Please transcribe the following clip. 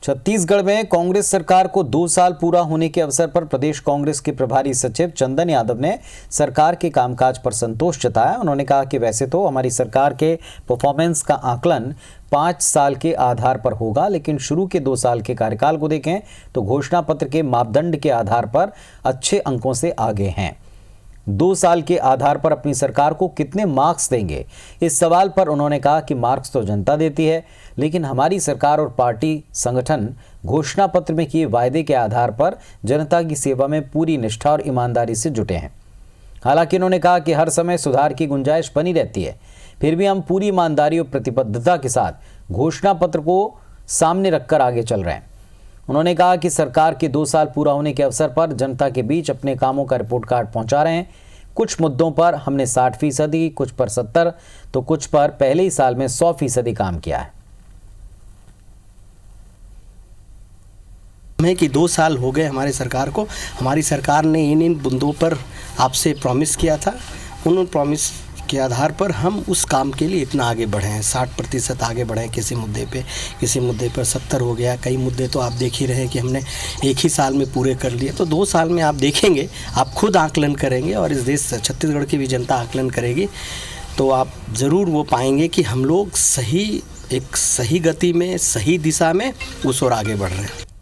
छत्तीसगढ़ में कांग्रेस सरकार को 2 साल पूरा होने के अवसर पर प्रदेश कांग्रेस के प्रभारी सचिव चंदन यादव ने सरकार के कामकाज पर संतोष जताया। उन्होंने कहा कि वैसे तो हमारी सरकार के परफॉर्मेंस का आकलन 5 साल के आधार पर होगा, लेकिन शुरू के 2 साल के कार्यकाल को देखें तो घोषणा पत्र के मापदंड के आधार पर अच्छे अंकों से आगे हैं। 2 साल के आधार पर अपनी सरकार को कितने मार्क्स देंगे, इस सवाल पर उन्होंने कहा कि मार्क्स तो जनता देती है, लेकिन हमारी सरकार और पार्टी संगठन घोषणा पत्र में किए वायदे के आधार पर जनता की सेवा में पूरी निष्ठा और ईमानदारी से जुटे हैं। हालांकि उन्होंने कहा कि हर समय सुधार की गुंजाइश बनी रहती है, फिर भी हम पूरी ईमानदारी और प्रतिबद्धता के साथ घोषणा पत्र को सामने रखकर आगे चल रहे हैं। उन्होंने कहा कि सरकार के 2 साल पूरा होने के अवसर पर जनता के बीच अपने कामों का रिपोर्ट कार्ड पहुंचा रहे हैं। कुछ मुद्दों पर हमने 60%, कुछ पर 70%, तो कुछ पर पहले ही साल में 100% काम किया है। हमें कि 2 साल हो गए हमारी सरकार को। हमारी सरकार ने इन मुद्दों पर आपसे प्रॉमिस किया था, उन प्रॉमिस के आधार पर हम उस काम के लिए इतना आगे बढ़े हैं। 60% आगे बढ़े हैं किसी मुद्दे पर 70 हो गया। कई मुद्दे तो आप देख ही रहे हैं कि हमने एक ही साल में पूरे कर लिए। तो 2 साल में आप देखेंगे, आप खुद आकलन करेंगे और इस देश छत्तीसगढ़ की भी जनता आकलन करेगी, तो आप ज़रूर वो पाएंगे कि हम लोग सही गति में, सही दिशा में उस ओर आगे बढ़ रहे हैं।